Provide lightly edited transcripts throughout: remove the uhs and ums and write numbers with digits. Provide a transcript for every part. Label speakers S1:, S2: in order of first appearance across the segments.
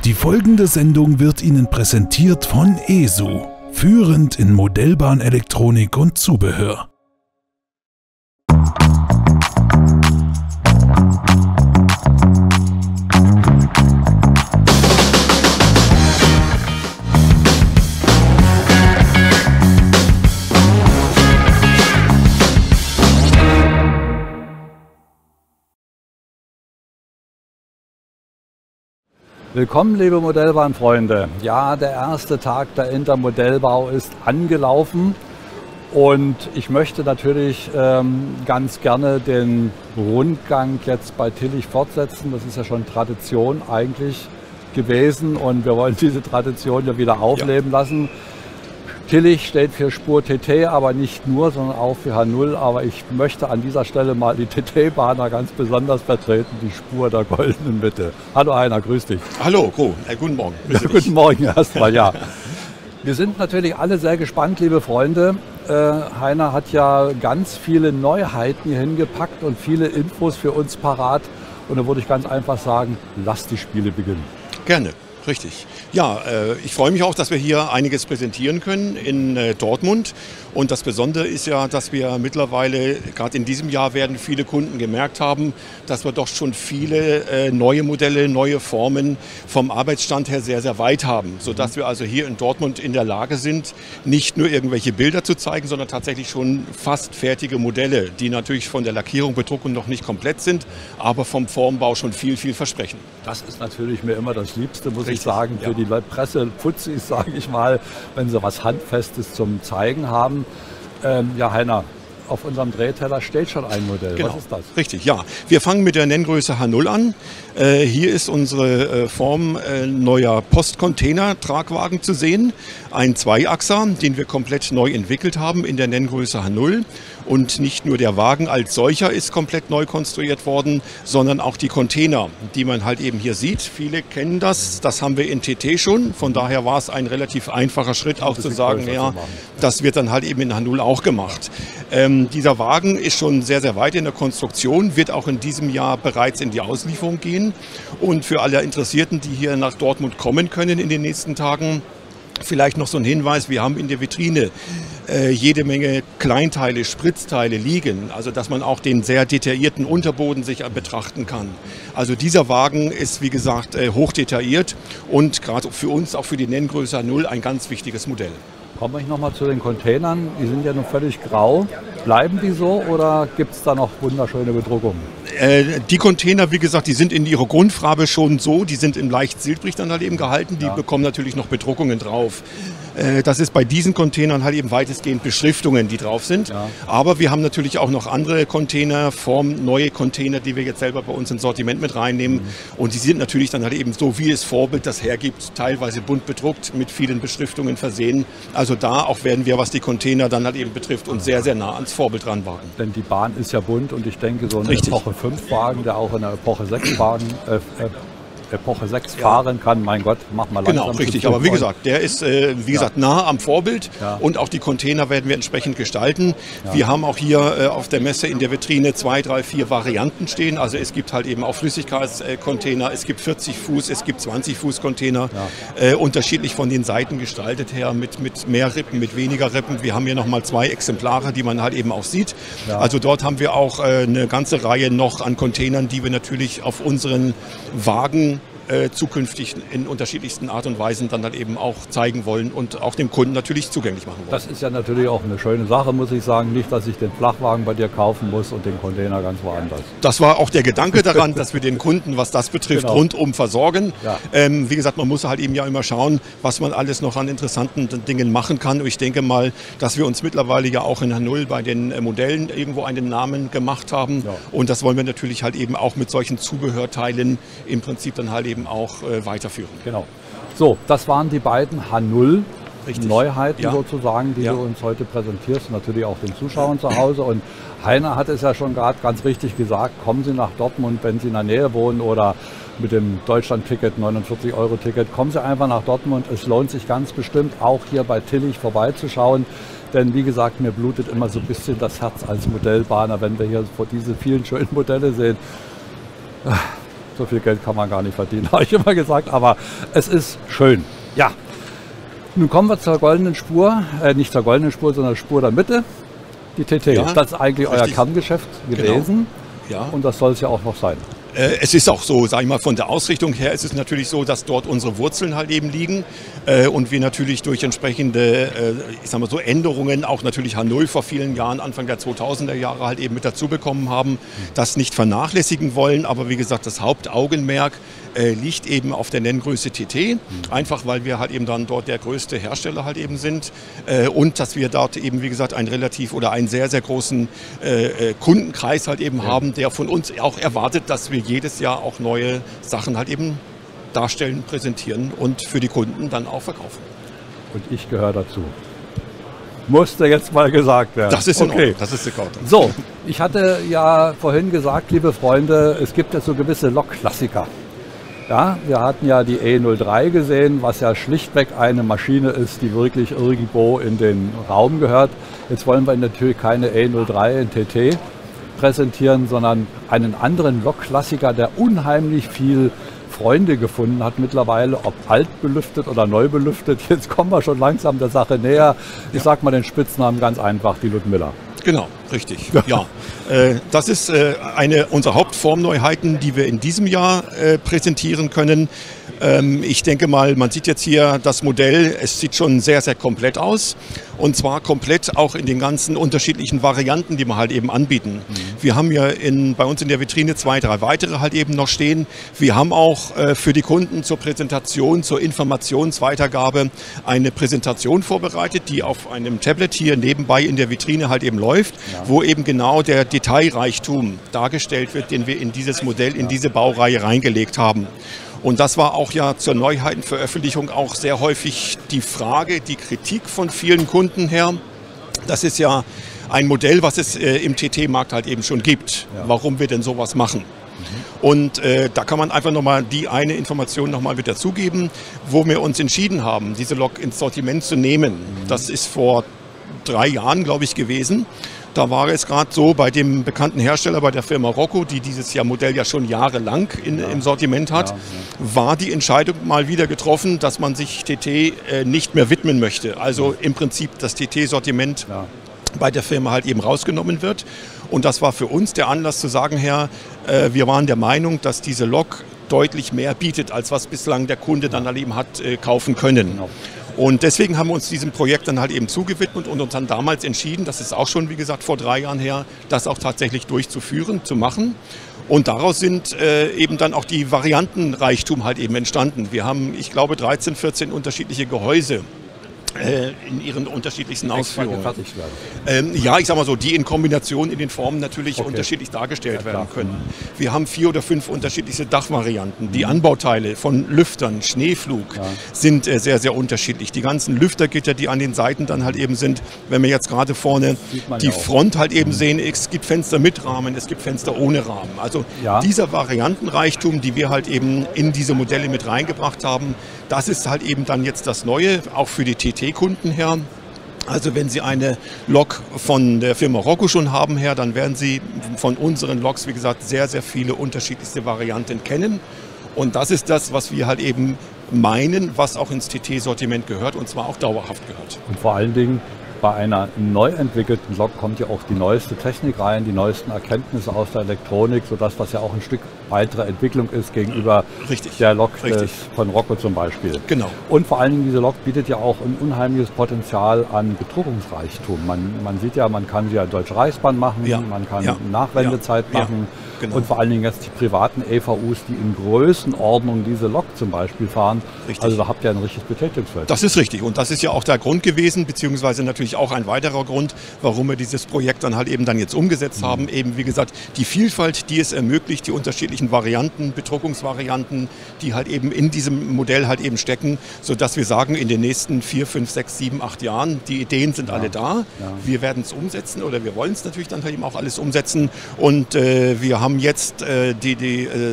S1: Die folgende Sendung wird Ihnen präsentiert von ESU, führend in Modellbahnelektronik und Zubehör.
S2: Willkommen, liebe Modellbahnfreunde. Ja, der erste Tag der Intermodellbau ist angelaufen und ich möchte natürlich ganz gerne den Rundgang jetzt bei Tillich fortsetzen. Das ist ja schon Tradition eigentlich gewesen und wir wollen diese Tradition ja wieder aufleben lassen. Tillich steht für Spur TT, aber nicht nur, sondern auch für H0. Aber ich möchte an dieser Stelle mal die TT-Bahner ganz besonders vertreten, die Spur der goldenen Mitte. Hallo Heiner, grüß dich.
S3: Hallo, guten Morgen.
S2: Ja, guten Morgen erstmal, ja. Wir sind natürlich alle sehr gespannt, liebe Freunde. Heiner hat ja ganz viele Neuheiten hier hingepackt und viele Infos für uns parat. Und da würde ich ganz einfach sagen, lasst die Spiele beginnen.
S3: Gerne. Richtig. Ja, ich freue mich auch, dass wir hier einiges präsentieren können in Dortmund. Und das Besondere ist ja, dass wir mittlerweile, gerade in diesem Jahr werden viele Kunden gemerkt haben, dass wir doch schon viele neue Modelle, neue Formen vom Arbeitsstand her sehr, sehr weit haben. Sodass wir also hier in Dortmund in der Lage sind, nicht nur irgendwelche Bilder zu zeigen, sondern tatsächlich schon fast fertige Modelle, die natürlich von der Lackierung, Bedruckung noch nicht komplett sind, aber vom Formbau schon viel, viel versprechen.
S2: Das ist natürlich mir immer das Liebste, muss ich sagen, für die Presse-Fuzis, sage ich mal, wenn sie was Handfestes zum Zeigen haben. Ja, Heiner, auf unserem Drehteller steht schon ein Modell.
S3: Genau.
S2: Was ist das?
S3: Richtig, ja. Wir fangen mit der Nenngröße H0 an. Hier ist unsere Form neuer Postcontainer-Tragwagen zu sehen. Ein Zweiachser, den wir komplett neu entwickelt haben in der Nenngröße H0. Und nicht nur der Wagen als solcher ist komplett neu konstruiert worden, sondern auch die Container, die man halt eben hier sieht. Viele kennen das, das haben wir in TT schon. Von daher war es ein relativ einfacher Schritt auch zu sagen, ja, das wird dann halt eben in H0 auch gemacht. Dieser Wagen ist schon sehr, sehr weit in der Konstruktion, wird auch in diesem Jahr bereits in die Auslieferung gehen. Und für alle Interessierten, die hier nach Dortmund kommen können in den nächsten Tagen, vielleicht noch so ein Hinweis, wir haben in der Vitrine jede Menge Kleinteile, Spritzteile liegen, also dass man auch den sehr detaillierten Unterboden sich betrachten kann. Also dieser Wagen ist, wie gesagt, hoch detailliert und gerade für uns, auch für die Nenngröße 0, ein ganz wichtiges Modell.
S2: Kommen wir nochmal zu den Containern. Die sind ja nun völlig grau. Bleiben die so oder gibt es da noch wunderschöne Bedruckungen?
S3: Die Container, wie gesagt, die sind in ihrer Grundfarbe schon so. Die sind im leicht silbrig dann halt eben gehalten. Die bekommen natürlich noch Bedruckungen drauf. Das ist bei diesen Containern halt eben weitestgehend Beschriftungen, die drauf sind. Ja. Aber wir haben natürlich auch noch andere Containerformen, neue Container, die wir jetzt selber bei uns ins Sortiment mit reinnehmen. Und die sind natürlich dann halt eben so, wie es Vorbild das hergibt, teilweise bunt bedruckt, mit vielen Beschriftungen versehen. Also da auch werden wir, was die Container dann halt eben betrifft, uns sehr, sehr nah ans Vorbild ranwagen.
S2: Denn die Bahn ist ja bunt und ich denke, so ein Epoche 5 Wagen, der auch in der Epoche 6 Wagen Epoche 6 fahren kann, mein Gott, mach mal langsam.
S3: Genau, richtig, aber wie gesagt, der ist nah am Vorbild und auch die Container werden wir entsprechend gestalten. Ja. Wir haben auch hier auf der Messe in der Vitrine 2, 3, 4 Varianten stehen, also es gibt halt eben auch Flüssigkeitscontainer, es gibt 40 Fuß, es gibt 20 Fuß Container, unterschiedlich von den Seiten gestaltet her, mit mehr Rippen, mit weniger Rippen. Wir haben hier nochmal 2 Exemplare, die man halt eben auch sieht. Ja. Also dort haben wir auch eine ganze Reihe noch an Containern, die wir natürlich auf unseren Wagen zukünftig in unterschiedlichsten Art und Weisen dann halt eben auch zeigen wollen und auch dem Kunden natürlich zugänglich machen wollen.
S2: Das ist ja natürlich auch eine schöne Sache, muss ich sagen. Nicht, dass ich den Flachwagen bei dir kaufen muss und den Container ganz woanders.
S3: Das war auch der Gedanke daran, dass wir den Kunden, was das betrifft, rundum versorgen. Ja. Wie gesagt, man muss halt eben ja immer schauen, was man alles noch an interessanten Dingen machen kann. Und ich denke mal, dass wir uns mittlerweile ja auch in H0 bei den Modellen irgendwo einen Namen gemacht haben. Ja. Und das wollen wir natürlich halt eben auch mit solchen Zubehörteilen im Prinzip dann halt eben auch weiterführen.
S2: Genau. So, das waren die beiden H0 Neuheiten sozusagen, die du uns heute präsentierst, natürlich auch den Zuschauern zu Hause. Und Heiner hat es ja schon gerade ganz richtig gesagt, kommen Sie nach Dortmund, wenn Sie in der Nähe wohnen oder mit dem Deutschland-Ticket, 49-Euro-Ticket, kommen Sie einfach nach Dortmund. Es lohnt sich ganz bestimmt auch hier bei Tillich vorbeizuschauen. Denn wie gesagt, mir blutet immer so ein bisschen das Herz als Modellbahner, wenn wir hier vor diese vielen schönen Modelle sehen. So viel Geld kann man gar nicht verdienen, habe ich immer gesagt, aber es ist schön. Ja, nun kommen wir zur goldenen Spur, nicht zur goldenen Spur, sondern Spur der Mitte, die TT.
S3: Ja,
S2: das ist eigentlich
S3: richtig.
S2: euer Kerngeschäft gewesen,
S3: Genau. Ja.
S2: und das soll es ja auch noch sein.
S3: Es ist auch so, sage ich mal, von der Ausrichtung her ist es natürlich so, dass dort unsere Wurzeln halt eben liegen und wir natürlich durch entsprechende, ich sag mal so, Änderungen, auch natürlich H0 vor vielen Jahren, Anfang der 2000er Jahre halt eben mit dazu bekommen haben, das nicht vernachlässigen wollen, aber wie gesagt, das Hauptaugenmerk liegt eben auf der Nenngröße TT, einfach weil wir halt eben dann dort der größte Hersteller halt eben sind und dass wir dort eben, wie gesagt, einen relativ oder einen sehr, sehr großen Kundenkreis halt eben haben, der von uns auch erwartet, dass wir jedes Jahr auch neue Sachen halt eben darstellen, präsentieren und für die Kunden dann auch verkaufen.
S2: Und ich gehöre dazu. Musste jetzt mal gesagt werden.
S3: Das ist in Ordnung. Das ist in Ordnung.
S2: So, ich hatte ja vorhin gesagt, liebe Freunde, es gibt ja so gewisse Lok-Klassiker. Ja, wir hatten ja die E03 gesehen, was ja schlichtweg eine Maschine ist, die wirklich irgendwo in den Raum gehört. Jetzt wollen wir natürlich keine E03 in TT präsentieren, sondern einen anderen Lok-Klassiker, der unheimlich viel Freunde gefunden hat mittlerweile, ob altbelüftet oder neu belüftet. Jetzt kommen wir schon langsam der Sache näher. Ich sag mal den Spitznamen ganz einfach, die Ludmilla.
S3: Genau, richtig. Ja, das ist eine unserer Hauptformneuheiten, die wir in diesem Jahr präsentieren können. Ich denke mal, man sieht jetzt hier das Modell, es sieht schon sehr, sehr komplett aus. Und zwar komplett auch in den ganzen unterschiedlichen Varianten, die wir halt eben anbieten. Wir haben ja bei uns in der Vitrine 2, 3 weitere halt eben noch stehen. Wir haben auch für die Kunden zur Präsentation, zur Informationsweitergabe eine Präsentation vorbereitet, die auf einem Tablet hier nebenbei in der Vitrine halt eben läuft, wo eben genau der Detailreichtum dargestellt wird, den wir in dieses Modell, in diese Baureihe reingelegt haben. Und das war auch ja zur Neuheitenveröffentlichung auch sehr häufig die Frage, die Kritik von vielen Kunden her. Das ist ja ein Modell, was es im TT-Markt halt eben schon gibt. Ja. Warum wir denn sowas machen? Und da kann man einfach nochmal die eine Information nochmal mit dazugeben, wo wir uns entschieden haben, diese Lok ins Sortiment zu nehmen. Das ist vor 3 Jahren, glaube ich, gewesen. Da war es gerade so bei dem bekannten Hersteller, bei der Firma Rocco, die dieses Modell ja schon jahrelang im Sortiment hat, war die Entscheidung mal wieder getroffen, dass man sich TT nicht mehr widmen möchte. Also im Prinzip das TT-Sortiment bei der Firma halt eben rausgenommen wird. Und das war für uns der Anlass zu sagen, wir waren der Meinung, dass diese Lok deutlich mehr bietet, als was bislang der Kunde dann halt eben hat kaufen können. Genau. Und deswegen haben wir uns diesem Projekt dann halt eben zugewidmet und uns dann damals entschieden, das ist auch schon, wie gesagt, vor 3 Jahren her, das auch tatsächlich durchzuführen, zu machen. Und daraus sind eben dann auch die Variantenreichtum halt eben entstanden. Wir haben, ich glaube, 13, 14 unterschiedliche Gehäuse in ihren unterschiedlichsten Ausführungen. Ja, ich sag mal so, die in Kombination in den Formen natürlich unterschiedlich dargestellt werden können. Wir haben 4 oder 5 unterschiedliche Dachvarianten. Die Anbauteile von Lüftern, Schneeflug sind sehr, sehr unterschiedlich. Die ganzen Lüftergitter, die an den Seiten dann halt eben sind, wenn wir jetzt gerade vorne die Front halt eben sehen, es gibt Fenster mit Rahmen, es gibt Fenster ohne Rahmen. Also dieser Variantenreichtum, die wir halt eben in diese Modelle mit reingebracht haben, das ist halt eben dann jetzt das Neue, auch für die TT-Kunden her. Also wenn Sie eine Lok von der Firma Rocco schon haben, dann werden Sie von unseren Loks, wie gesagt, sehr, sehr viele unterschiedlichste Varianten kennen. Und das ist das, was wir halt eben meinen, was auch ins TT-Sortiment gehört und zwar auch dauerhaft gehört.
S2: Und vor allen Dingen bei einer neu entwickelten Lok kommt ja auch die neueste Technik rein, die neuesten Erkenntnisse aus der Elektronik, sodass das ja auch ein Stück weitere Entwicklung ist gegenüber der Lok von Rocco zum Beispiel.
S3: Genau.
S2: Und vor allen Dingen diese Lok bietet ja auch ein unheimliches Potenzial an Bedruckungsreichtum. Man sieht ja, man kann sie ja Deutsche Reichsbahn machen, man kann Nachwendezeit machen. Genau. Und vor allen Dingen jetzt die privaten EVUs, die in Größenordnung diese Lok zum Beispiel fahren. Richtig. Also da habt ihr ein richtiges Betätigungsfeld.
S3: Das ist richtig und das ist ja auch der Grund gewesen, beziehungsweise natürlich auch ein weiterer Grund, warum wir dieses Projekt dann halt eben dann jetzt umgesetzt haben. Eben wie gesagt, die Vielfalt, die es ermöglicht, die unterschiedlichen Varianten, Bedruckungsvarianten, die halt eben in diesem Modell halt eben stecken, sodass wir sagen, in den nächsten 4, 5, 6, 7, 8 Jahren, die Ideen sind alle da. Wir werden es umsetzen oder wir wollen es natürlich dann halt eben auch alles umsetzen und wir haben haben jetzt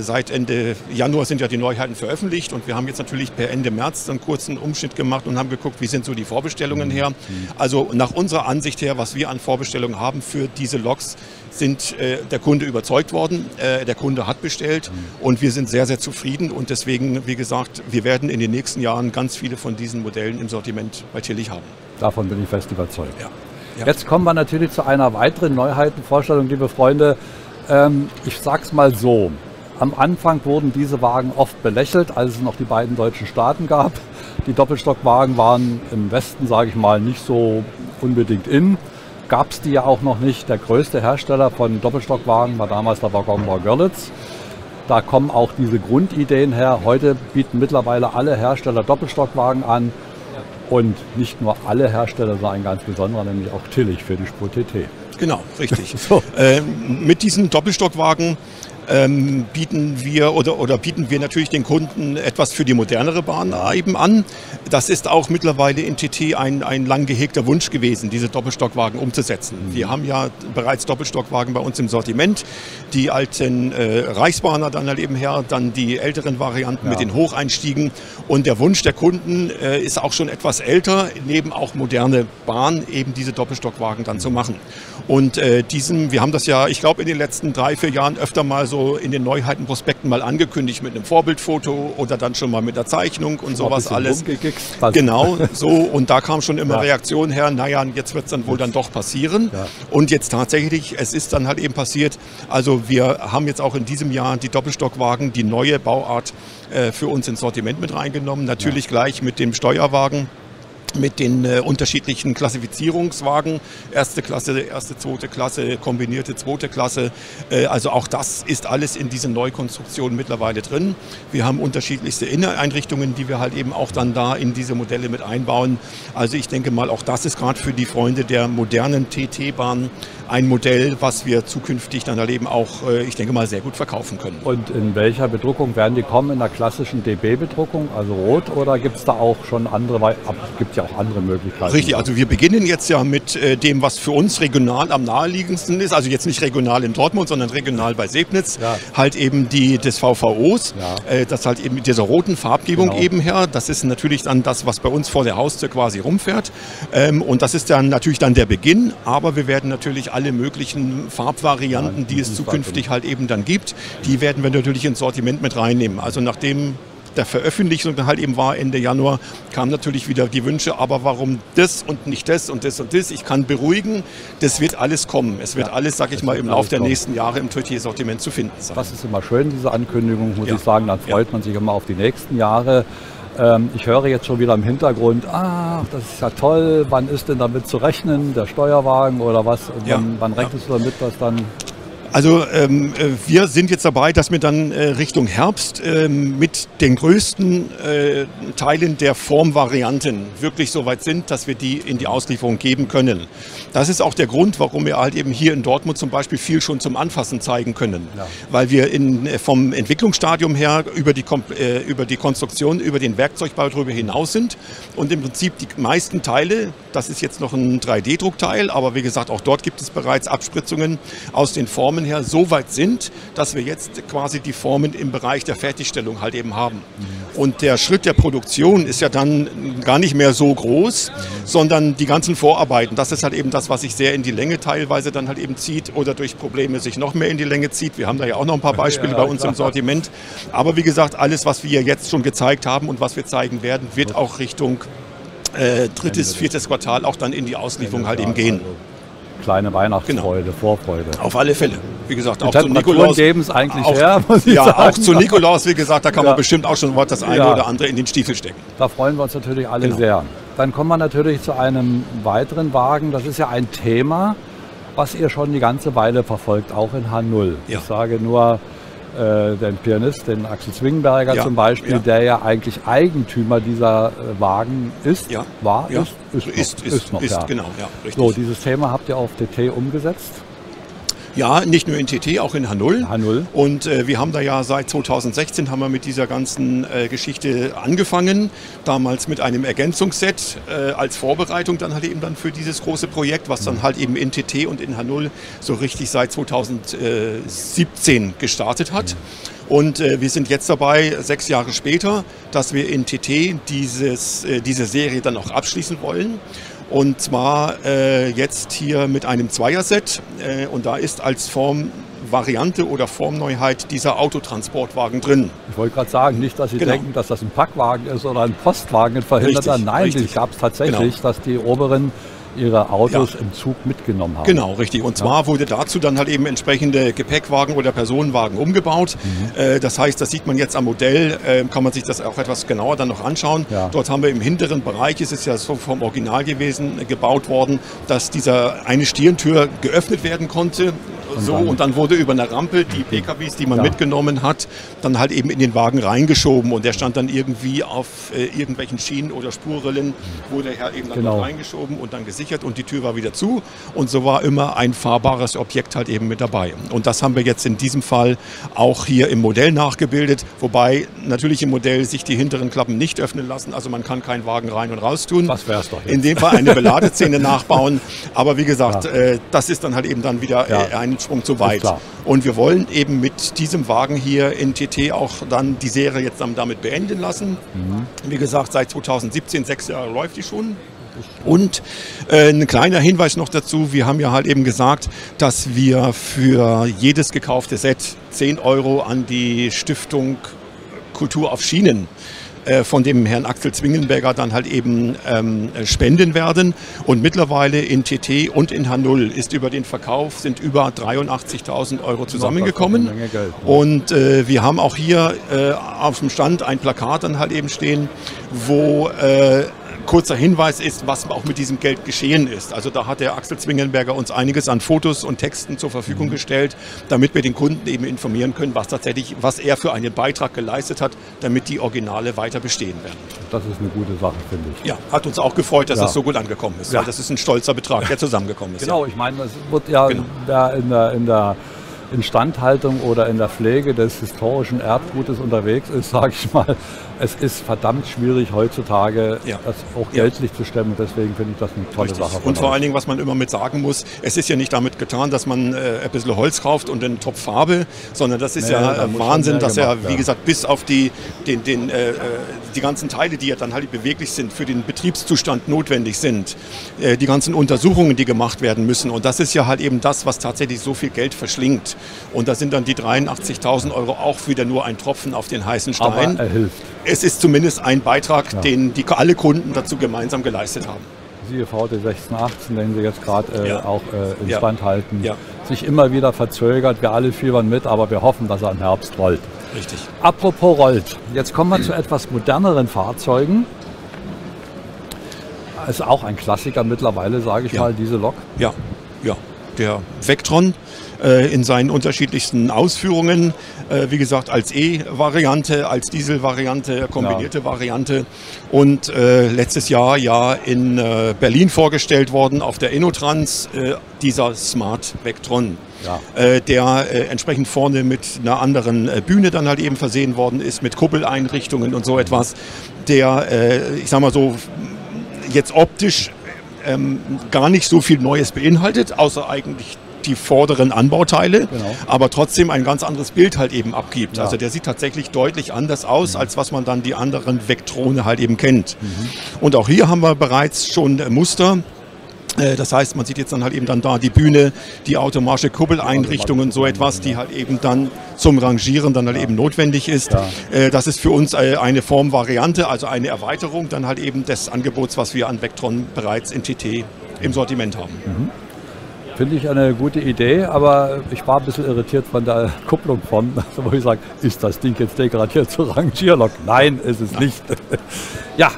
S3: seit Ende Januar sind ja die Neuheiten veröffentlicht und wir haben jetzt natürlich per Ende März einen kurzen Umschnitt gemacht und haben geguckt, wie sind so die Vorbestellungen her. Also nach unserer Ansicht her, was wir an Vorbestellungen haben für diese Loks, sind der Kunde überzeugt worden, der Kunde hat bestellt und wir sind sehr, sehr zufrieden und deswegen, wie gesagt, wir werden in den nächsten Jahren ganz viele von diesen Modellen im Sortiment bei Tillich haben.
S2: Davon bin ich fest überzeugt.
S3: Ja. Ja.
S2: Jetzt kommen wir natürlich zu einer weiteren Neuheitenvorstellung, liebe Freunde. Ich sag's mal so, am Anfang wurden diese Wagen oft belächelt, als es noch die beiden deutschen Staaten gab. Die Doppelstockwagen waren im Westen, sage ich mal, nicht so unbedingt in. Gab es die ja auch noch nicht. Der größte Hersteller von Doppelstockwagen war damals der Waggonbau Görlitz. Da kommen auch diese Grundideen her. Heute bieten mittlerweile alle Hersteller Doppelstockwagen an. Und nicht nur alle Hersteller, sondern ein ganz besonderer, nämlich auch Tillich für die Spur TT.
S3: Genau, richtig.
S2: So.
S3: Mit diesen Doppelstockwagen bieten wir natürlich den Kunden etwas für die modernere Bahn eben an. Das ist auch mittlerweile in TT ein lang gehegter Wunsch gewesen, diese Doppelstockwagen umzusetzen. Wir haben ja bereits Doppelstockwagen bei uns im Sortiment, die alten Reichsbahner dann halt eben her, dann die älteren Varianten mit den Hocheinstiegen und der Wunsch der Kunden ist auch schon etwas älter, neben auch moderne Bahn eben diese Doppelstockwagen dann zu machen. Und wir haben das ja, ich glaube, in den letzten 3-4 Jahren öfter mal so in den Neuheitenprospekten mal angekündigt mit einem Vorbildfoto oder dann schon mal mit der Zeichnung und sowas alles. Genau, so. Und da kam schon immer Reaktion her, naja, jetzt wird es dann wohl dann doch passieren. Ja. Und jetzt tatsächlich, es ist dann halt eben passiert. Also wir haben jetzt auch in diesem Jahr die Doppelstockwagen, die neue Bauart für uns ins Sortiment mit reingenommen. Natürlich gleich mit dem Steuerwagen, mit den unterschiedlichen Klassifizierungswagen, erste Klasse, erste, zweite Klasse, kombinierte zweite Klasse. Also auch das ist alles in diesen Neukonstruktionen mittlerweile drin. Wir haben unterschiedlichste Inneneinrichtungen, die wir halt eben auch dann da in diese Modelle mit einbauen. Also ich denke mal, auch das ist gerade für die Freunde der modernen TT-Bahn ein Modell, was wir zukünftig dann halt eben auch, ich denke mal, sehr gut verkaufen können.
S2: Und in welcher Bedruckung werden die kommen? In der klassischen DB-Bedruckung, also rot, oder gibt es da auch schon andere, gibt ja auch andere Möglichkeiten?
S3: Richtig, also wir beginnen jetzt ja mit dem, was für uns regional am naheliegendsten ist, also jetzt nicht regional in Dortmund, sondern regional bei Sebnitz, halt eben des VVOs, das halt eben mit dieser roten Farbgebung eben her, das ist natürlich dann das, was bei uns vor der Haustür quasi rumfährt und das ist dann natürlich dann der Beginn, aber wir werden natürlich alle möglichen Farbvarianten, die es zukünftig halt eben dann gibt, die werden wir natürlich ins Sortiment mit reinnehmen. Also nachdem der Veröffentlichung halt eben war Ende Januar, kamen natürlich wieder die Wünsche, aber warum das und nicht das und das und das? Ich kann beruhigen, das wird alles kommen. Es wird alles, sag ich mal, im Laufe der nächsten Jahre im TT-Sortiment zu finden sein.
S2: Das ist immer schön, diese Ankündigung, muss ich sagen, dann freut man sich immer auf die nächsten Jahre. Ich höre jetzt schon wieder im Hintergrund, das ist ja toll, wann ist denn damit zu rechnen, der Steuerwagen oder was? Wann rechnest du damit, dass dann...
S3: Also wir sind jetzt dabei, dass wir dann Richtung Herbst mit den größten Teilen der Formvarianten wirklich so weit sind, dass wir die in die Auslieferung geben können. Das ist auch der Grund, warum wir halt eben hier in Dortmund zum Beispiel viel schon zum Anfassen zeigen können. Ja. Weil wir vom Entwicklungsstadium her über die Konstruktion, über den Werkzeugbau darüber hinaus sind und im Prinzip die meisten Teile, das ist jetzt noch ein 3D-Druckteil, aber wie gesagt, auch dort gibt es bereits Abspritzungen aus den Formen her so weit sind, dass wir jetzt quasi die Formen im Bereich der Fertigstellung halt eben haben. Und der Schritt der Produktion ist ja dann gar nicht mehr so groß, sondern die ganzen Vorarbeiten, das ist halt eben das, was sich sehr in die Länge teilweise dann halt eben zieht oder durch Probleme sich noch mehr in die Länge zieht. Wir haben da ja auch noch ein paar Beispiele bei uns im Sortiment. Aber wie gesagt, alles, was wir jetzt schon gezeigt haben und was wir zeigen werden, wird auch Richtung drittes, viertes Quartal auch dann in die Auslieferung halt eben gehen.
S2: Kleine Weihnachtsfreude, Vorfreude.
S3: Auf alle Fälle. Wie gesagt,
S2: auch zu Nikolaus. Geben es eigentlich her,
S3: muss ich sagen. Auch zu Nikolaus, wie gesagt, da kann man bestimmt auch schon das eine oder andere in den Stiefel stecken.
S2: Da freuen wir uns natürlich alle sehr. Dann kommen wir natürlich zu einem weiteren Wagen. Das ist ja ein Thema, was ihr schon die ganze Weile verfolgt, auch in H0. Ich sage nur den Pianist, den Axel Zwingenberger zum Beispiel, der ja eigentlich Eigentümer dieser Wagen ist, ist noch.
S3: Genau, ja, richtig.
S2: So, dieses Thema habt ihr auf TT umgesetzt?
S3: Ja, nicht nur in TT, auch in H0.
S2: H0.
S3: Und wir haben da ja seit 2016 haben wir mit dieser ganzen Geschichte angefangen. Damals mit einem Ergänzungsset als Vorbereitung dann halt eben dann für dieses große Projekt, was dann halt eben in TT und in H0 so richtig seit 2017 gestartet hat. Und wir sind jetzt dabei, 6 Jahre später, dass wir in TT diese Serie dann auch abschließen wollen. Und zwar jetzt hier mit einem Zweierset. Und da ist als Formvariante oder Formneuheit dieser Autotransportwagen drin.
S2: Ich wollte gerade sagen, nicht, dass Sie denken, dass das ein Packwagen ist oder ein Postwagen in Verhinderter. Nein, die gab es tatsächlich, dass die Oberen ihre Autos im Zug mitgenommen haben.
S3: Genau, richtig. Und zwar wurde dazu dann halt eben entsprechende Gepäckwagen oder Personenwagen umgebaut. Das heißt, das sieht man jetzt am Modell, kann man sich das auch etwas genauer dann noch anschauen.
S2: Ja.
S3: Dort haben wir im hinteren Bereich, ist es ja so vom Original gewesen, gebaut worden, dass diese eine Stirntür geöffnet werden konnte. Und dann wurde über eine Rampe die PKWs, die man mitgenommen hat, dann halt eben in den Wagen reingeschoben. Und der stand dann irgendwie auf irgendwelchen Schienen oder Spurrillen, wurde er eben dann reingeschoben und dann gesichert und die Tür war wieder zu. Und so war immer ein fahrbares Objekt halt eben mit dabei. Und das haben wir jetzt in diesem Fall auch hier im Modell nachgebildet. Wobei natürlich im Modell sich die hinteren Klappen nicht öffnen lassen. Also man kann keinen Wagen rein und raus tun.
S2: Das wäre es doch jetzt.
S3: In dem Fall eine Beladeszene nachbauen. Aber wie gesagt, das ist dann halt eben dann wieder ein Sprung zu weit. Und wir wollen eben mit diesem Wagen hier in TT auch dann die Serie jetzt dann damit beenden lassen. Wie gesagt, seit 2017, 6 Jahre läuft die schon. Und ein kleiner Hinweis noch dazu, wir haben ja halt eben gesagt, dass wir für jedes gekaufte Set 10 € an die Stiftung Kultur auf Schienen von dem Herrn Axel Zwingenberger dann halt eben spenden werden. Und mittlerweile in TT und in H0 ist über den Verkauf sind über 83.000 € zusammengekommen. Und wir haben auch hier auf dem Stand ein Plakat dann halt eben stehen, wo kurzer Hinweis ist, was auch mit diesem Geld geschehen ist. Also da hat der Axel Zwingenberger uns einiges an Fotos und Texten zur Verfügung gestellt, damit wir den Kunden eben informieren können, was er für einen Beitrag geleistet hat, damit die Originale weiter bestehen werden.
S2: Das ist eine gute Sache, finde ich.
S3: Ja, hat uns auch gefreut, dass es so gut angekommen ist, weil das ist ein stolzer Betrag, der zusammengekommen ist.
S2: Genau, ich meine, es wird ja in der Instandhaltung oder in der Pflege des historischen Erbgutes unterwegs ist, sage ich mal, es ist verdammt schwierig heutzutage, das auch geldlich zu stemmen. Deswegen finde ich das eine tolle Sache.
S3: Und vor allen Dingen, was man immer mit sagen muss, es ist ja nicht damit getan, dass man ein bisschen Holz kauft und einen Topf Farbe, sondern das ist Wahnsinn, dass wie gesagt, bis auf die ganzen Teile, die ja dann halt beweglich sind, für den Betriebszustand notwendig sind, die ganzen Untersuchungen, die gemacht werden müssen. Und das ist ja halt eben das, was tatsächlich so viel Geld verschlingt. Und da sind dann die 83.000 € auch wieder nur ein Tropfen auf den heißen Stein.
S2: Aber er hilft.
S3: Es ist zumindest ein Beitrag, den alle Kunden dazu gemeinsam geleistet haben.
S2: Siehe VT 1618, den Sie jetzt gerade auch instand halten, sich immer wieder verzögert. Wir alle fiebern mit, aber wir hoffen, dass er im Herbst rollt.
S3: Richtig.
S2: Apropos rollt, jetzt kommen wir zu etwas moderneren Fahrzeugen. Ist auch ein Klassiker mittlerweile, sage ich mal, diese Lok.
S3: Ja, der Vectron in seinen unterschiedlichsten Ausführungen. Wie gesagt, als E-Variante, als Diesel-Variante, kombinierte Variante. Und letztes Jahr in Berlin vorgestellt worden auf der InnoTrans, dieser Smart Vectron. Der entsprechend vorne mit einer anderen Bühne dann halt eben versehen worden ist, mit Kuppeleinrichtungen und so etwas, der, ich sag mal so, jetzt optisch gar nicht so viel Neues beinhaltet, außer eigentlich die vorderen Anbauteile, aber trotzdem ein ganz anderes Bild halt eben abgibt. Also der sieht tatsächlich deutlich anders aus, als was man dann die anderen Vectrone halt eben kennt. Und auch hier haben wir bereits schon Muster. Das heißt, man sieht jetzt dann halt eben dann da die Bühne, die automatische Kuppeleinrichtungen, so etwas, die halt eben dann zum Rangieren dann halt eben notwendig ist. Das ist für uns eine Formvariante, also eine Erweiterung dann halt eben des Angebots, was wir an Vectron bereits in TT im Sortiment haben.
S2: Finde ich eine gute Idee, aber ich war ein bisschen irritiert von der Kupplung von, wo ich sage, ist das Ding jetzt degradiert zur Rangierlok? Nein, ist es nicht. Ja,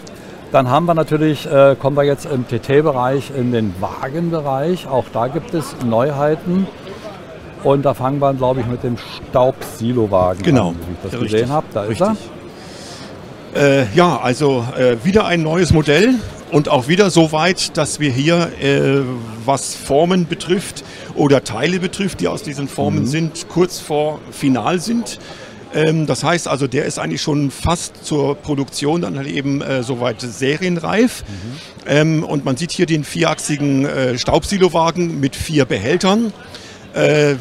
S2: dann haben wir natürlich, kommen wir jetzt im TT-Bereich in den Wagenbereich. Auch da gibt es Neuheiten. Und da fangen wir, glaube ich, mit dem Staubsilowagen an, wie ich das gesehen habe. Da ist er.
S3: Ja, also wieder ein neues Modell. Und auch wieder so weit, dass wir hier, was Formen betrifft oder Teile betrifft, die aus diesen Formen sind, kurz vor Final sind. Das heißt also, der ist eigentlich schon fast zur Produktion dann halt eben soweit serienreif. Und man sieht hier den vierachsigen Staubsilowagen mit 4 Behältern.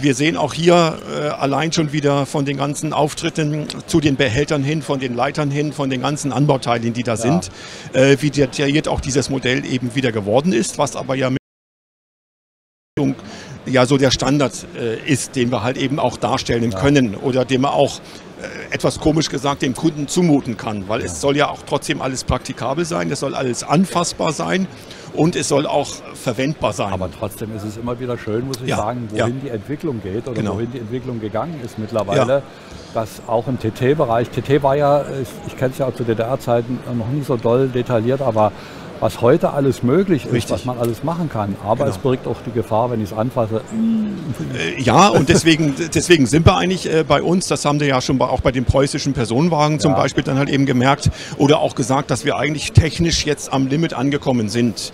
S3: Wir sehen auch hier allein schon wieder von den ganzen Auftritten zu den Behältern hin, von den Leitern hin, von den ganzen Anbauteilen, die da sind, wie detailliert auch dieses Modell eben wieder geworden ist, was aber ja so der Standard ist, den wir halt eben auch darstellen können oder den man auch etwas komisch gesagt dem Kunden zumuten kann, weil es soll ja auch trotzdem alles praktikabel sein, es soll alles anfassbar sein und es soll auch verwendbar sein.
S2: Aber trotzdem ist es immer wieder schön, muss ich sagen, wohin die Entwicklung geht oder wohin die Entwicklung gegangen ist mittlerweile. Dass auch im TT-Bereich, TT war ja, ich kenne es ja auch zu DDR-Zeiten noch nie so doll detailliert, aber was heute alles möglich ist, was man alles machen kann. Aber es birgt auch die Gefahr, wenn ich es anfasse.
S3: Ja, und deswegen sind wir eigentlich bei uns, das haben wir ja schon auch bei den preußischen Personenwagen zum Beispiel dann halt eben gemerkt oder auch gesagt, dass wir eigentlich technisch jetzt am Limit angekommen sind.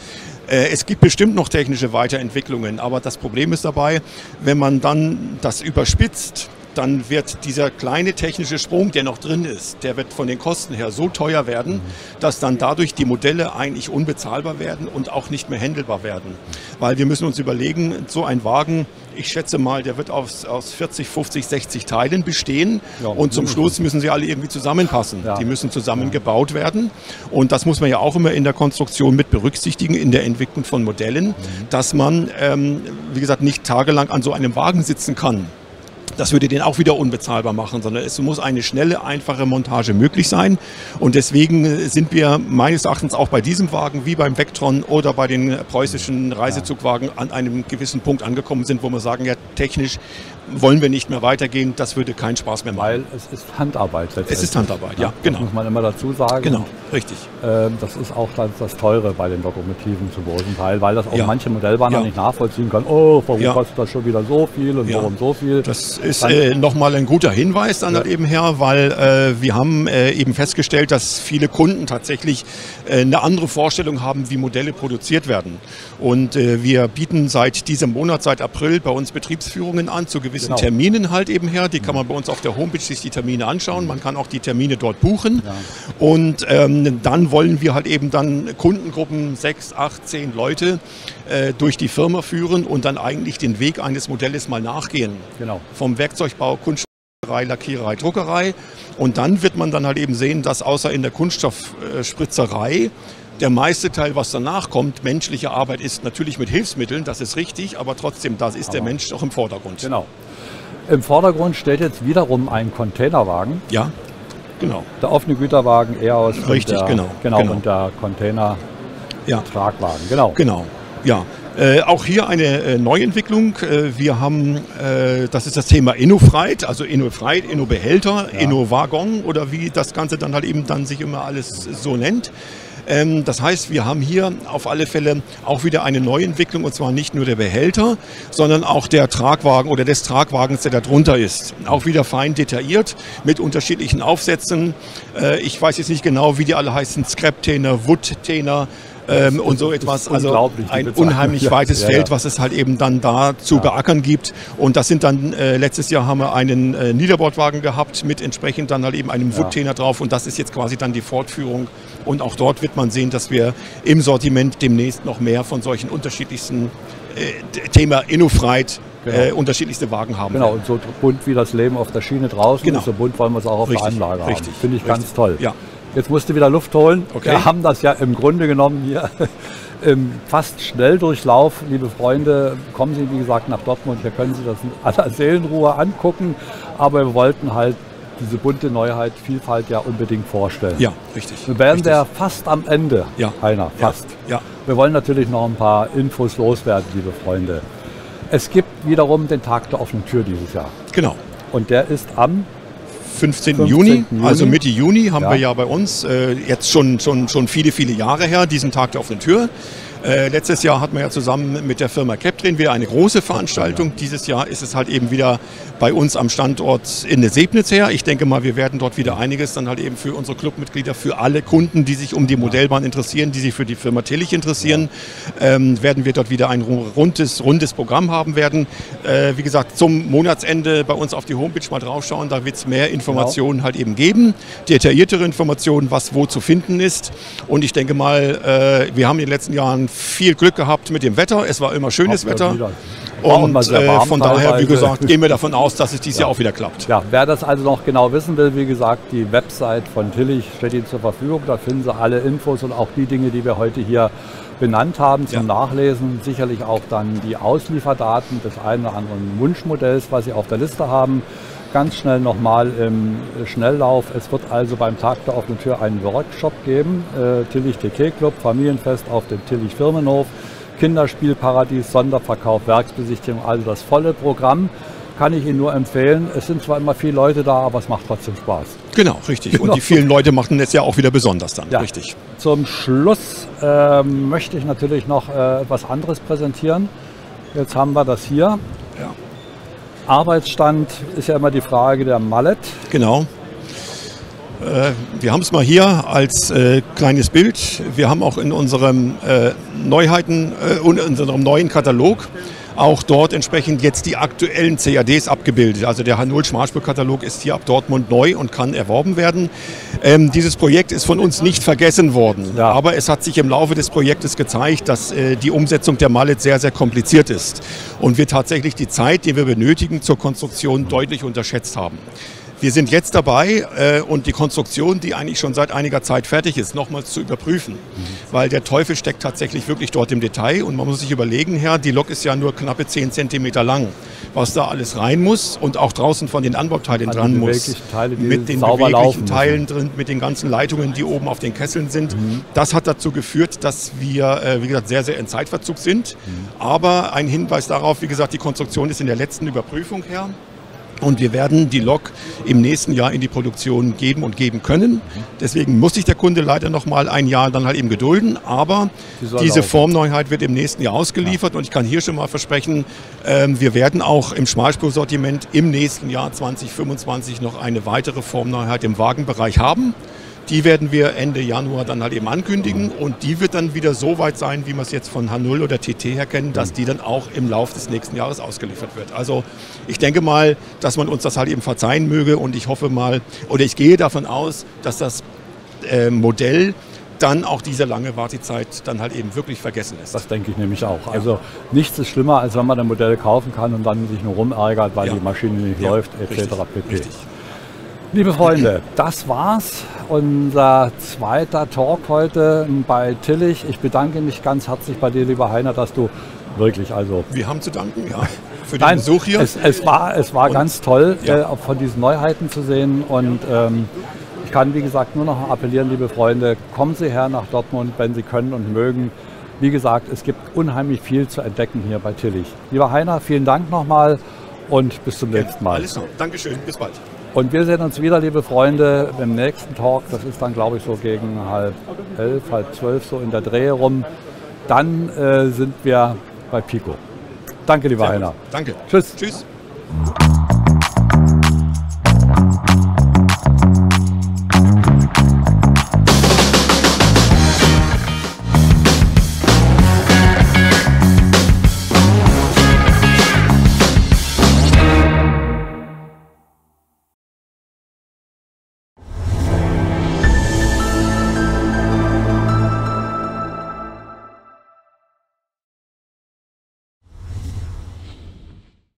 S3: Es gibt bestimmt noch technische Weiterentwicklungen, aber das Problem ist dabei, wenn man dann das überspitzt, dann wird dieser kleine technische Sprung, der noch drin ist, der wird von den Kosten her so teuer werden, dass dann dadurch die Modelle eigentlich unbezahlbar werden und auch nicht mehr handelbar werden. Weil wir müssen uns überlegen, so ein Wagen, ich schätze mal, der wird aus 40, 50, 60 Teilen bestehen und zum Schluss müssen sie alle irgendwie zusammenpassen. Die müssen zusammengebaut werden und das muss man ja auch immer in der Konstruktion mit berücksichtigen, in der Entwicklung von Modellen, dass man, wie gesagt, nicht tagelang an so einem Wagen sitzen kann. Das würde den auch wieder unbezahlbar machen, sondern es muss eine schnelle, einfache Montage möglich sein. Und deswegen sind wir meines Erachtens auch bei diesem Wagen, wie beim Vectron oder bei den preußischen Reisezugwagen, an einem gewissen Punkt angekommen sind, wo wir sagen, ja, technisch wollen wir nicht mehr weitergehen, das würde keinen Spaß mehr machen.
S2: Weil es ist Handarbeit letztendlich.
S3: Es ist Handarbeit, ja, genau.
S2: Das muss man immer dazu sagen.
S3: Genau, richtig.
S2: Das ist auch das Teure bei den Lokomotiven zum großen Teil, weil das auch manche Modellbahner nicht nachvollziehen können. Oh, warum kostet das schon wieder so viel und warum so viel?
S3: Das ist nochmal ein guter Hinweis dann halt eben her, weil wir haben eben festgestellt, dass viele Kunden tatsächlich eine andere Vorstellung haben, wie Modelle produziert werden. Und wir bieten seit diesem Monat, seit April, bei uns Betriebsführungen an, zu gewissen Terminen halt eben her. Die kann man bei uns auf der Homepage sich die Termine anschauen. Man kann auch die Termine dort buchen. Und dann wollen wir halt eben dann Kundengruppen, 6, 8, 10 Leute durch die Firma führen und dann eigentlich den Weg eines Modells mal nachgehen.
S2: Genau.
S3: Vom Werkzeugbau, Kunststoffspritzerei, Lackiererei, Druckerei. Und dann wird man dann halt eben sehen, dass außer in der Kunststoffspritzerei der meiste Teil, was danach kommt, menschliche Arbeit ist, natürlich mit Hilfsmitteln, das ist richtig, aber trotzdem, da ist der Mensch doch im Vordergrund.
S2: Genau. Im Vordergrund steht jetzt wiederum ein Containerwagen.
S3: Ja, genau.
S2: Der offene Güterwagen eher aus.
S3: Richtig, genau.
S2: Und der Container-Tragwagen, genau.
S3: Ja. Auch hier eine Neuentwicklung. Wir haben, das ist das Thema InnoFreight, also InnoFreight, InnoBehälter, InnoWaggon oder wie das Ganze dann halt eben dann sich immer alles so nennt. Das heißt, wir haben hier auf alle Fälle auch wieder eine Neuentwicklung, und zwar nicht nur der Behälter, sondern auch der Tragwagen oder des Tragwagens, der da drunter ist. Auch wieder fein detailliert mit unterschiedlichen Aufsätzen. Ich weiß jetzt nicht genau, wie die alle heißen, Scrap-Tainer, Wood-Tainer, und so etwas, also ein unheimlich weites Feld, was es halt eben dann da zu beackern gibt. Und das sind dann, letztes Jahr haben wir einen Niederbordwagen gehabt mit entsprechend dann halt eben einem Wood-Tainer drauf und das ist jetzt quasi dann die Fortführung. Und auch dort wird man sehen, dass wir im Sortiment demnächst noch mehr von solchen unterschiedlichsten Thema InnoFreight unterschiedlichste Wagen haben.
S2: Genau, und so bunt wie das Leben auf der Schiene draußen ist, so bunt wollen wir es auch auf der Anlage haben. Finde ich ganz toll.
S3: Ja.
S2: Jetzt musst du wieder Luft holen.
S3: Okay.
S2: Wir haben das ja im Grunde genommen hier im fast Schnelldurchlauf. Liebe Freunde, kommen Sie wie gesagt nach Dortmund. Hier können Sie das in aller Seelenruhe angucken. Aber wir wollten halt diese bunte Neuheit, Vielfalt ja unbedingt vorstellen.
S3: Ja, richtig.
S2: Wir wären ja fast am Ende, Heiner, fast.
S3: Ja.
S2: Wir wollen natürlich noch ein paar Infos loswerden, liebe Freunde. Es gibt wiederum den Tag der offenen Tür dieses Jahr.
S3: Genau.
S2: Und der ist am
S3: 15. Juni, also Mitte Juni haben wir ja bei uns, jetzt schon viele, viele Jahre her, diesen Tag der offenen Tür. Letztes Jahr hatten wir ja zusammen mit der Firma Captrain wieder eine große Veranstaltung. Dieses Jahr ist es halt eben wieder bei uns am Standort in der Sebnitz her. Ich denke mal, wir werden dort wieder einiges dann halt eben für unsere Clubmitglieder, für alle Kunden, die sich um die Modellbahn interessieren, die sich für die Firma Tillich interessieren, werden wir dort wieder ein rundes Programm haben werden. Wie gesagt, zum Monatsende bei uns auf die Homepage mal draufschauen, da wird es mehr Informationen halt eben geben, detailliertere Informationen, was wo zu finden ist. Und ich denke mal, wir haben in den letzten Jahren viel Glück gehabt mit dem Wetter. Es war immer schönes Wetter. Und von daher, wie gesagt, gehen wir davon aus, dass es dieses Jahr auch wieder klappt.
S2: Ja, wer das also noch genau wissen will, wie gesagt, die Website von Tillich steht Ihnen zur Verfügung. Da finden Sie alle Infos und auch die Dinge, die wir heute hier benannt haben zum Nachlesen. Sicherlich auch dann die Auslieferdaten des einen oder anderen Wunschmodells, was Sie auf der Liste haben. Ganz schnell nochmal im Schnelllauf. Es wird also beim Tag der offenen Tür einen Workshop geben. Tillich TT Club, Familienfest auf dem Tillich Firmenhof, Kinderspielparadies, Sonderverkauf, Werksbesichtigung, also das volle Programm. Kann ich Ihnen nur empfehlen. Es sind zwar immer viele Leute da, aber es macht trotzdem Spaß.
S3: Genau, richtig. Genau. Und die vielen Leute machen es ja auch wieder besonders dann. Ja. Richtig.
S2: Zum Schluss möchte ich natürlich noch etwas anderes präsentieren. Jetzt haben wir das hier.
S3: Ja.
S2: Arbeitsstand ist ja immer die Frage der Mallet.
S3: Genau. Wir haben es mal hier als kleines Bild. Wir haben auch in unserem Neuheiten und in unserem neuen Katalog auch dort entsprechend jetzt die aktuellen CADs abgebildet. Also der H0 Schmalspurkatalog ist hier ab Dortmund neu und kann erworben werden. Dieses Projekt ist von uns nicht vergessen worden, aber es hat sich im Laufe des Projektes gezeigt, dass die Umsetzung der Mallet sehr, sehr kompliziert ist und wir tatsächlich die Zeit, die wir benötigen zur Konstruktion, deutlich unterschätzt haben. Wir sind jetzt dabei und die Konstruktion, die eigentlich schon seit einiger Zeit fertig ist, nochmals zu überprüfen. Weil der Teufel steckt tatsächlich wirklich dort im Detail und man muss sich überlegen, die Lok ist ja nur knappe 10 cm lang. Was da alles rein muss und auch draußen von den Anbauteilen also dran muss.
S2: Teile,
S3: mit den beweglichen Teilen drin, mit den ganzen Leitungen, die oben auf den Kesseln sind. Das hat dazu geführt, dass wir, wie gesagt, sehr, sehr in Zeitverzug sind. Aber ein Hinweis darauf, wie gesagt, die Konstruktion ist in der letzten Überprüfung her. Und wir werden die Lok im nächsten Jahr in die Produktion geben und geben können. Deswegen muss sich der Kunde leider noch mal ein Jahr dann halt eben gedulden. Aber diese Formneuheit wird im nächsten Jahr ausgeliefert. Und ich kann hier schon mal versprechen, wir werden auch im Schmalspursortiment im nächsten Jahr 2025 noch eine weitere Formneuheit im Wagenbereich haben. Die werden wir Ende Januar dann halt eben ankündigen und die wird dann wieder so weit sein, wie wir es jetzt von H0 oder TT her kennen, dass die dann auch im Laufe des nächsten Jahres ausgeliefert wird. Also ich denke mal, dass man uns das halt eben verzeihen möge und ich hoffe mal, oder ich gehe davon aus, dass das Modell dann auch diese lange Wartezeit dann halt eben wirklich vergessen ist.
S2: Das denke ich nämlich auch. Ja. Also nichts ist schlimmer, als wenn man ein Modell kaufen kann und dann sich nur rumärgert, weil die Maschine nicht läuft, etc. pp. Richtig. Liebe Freunde, das war's. Unser zweiter Talk heute bei Tillich. Ich bedanke mich ganz herzlich bei dir, lieber Heiner, dass du wirklich
S3: Wir haben zu danken, für den Besuch hier.
S2: Es war ganz toll, von diesen Neuheiten zu sehen und ich kann, wie gesagt, nur noch appellieren, liebe Freunde, kommen Sie her nach Dortmund, wenn Sie können und mögen. Wie gesagt, es gibt unheimlich viel zu entdecken hier bei Tillich. Lieber Heiner, vielen Dank nochmal und bis zum nächsten Mal.
S3: Alles klar, Dankeschön, bis bald.
S2: Und wir sehen uns wieder, liebe Freunde, im nächsten Talk. Das ist dann, glaube ich, so gegen 11:30, 11:30 so in der Dreh rum. Dann sind wir bei Pico. Danke, lieber Heiner.
S3: Danke.
S2: Tschüss.
S3: Tschüss.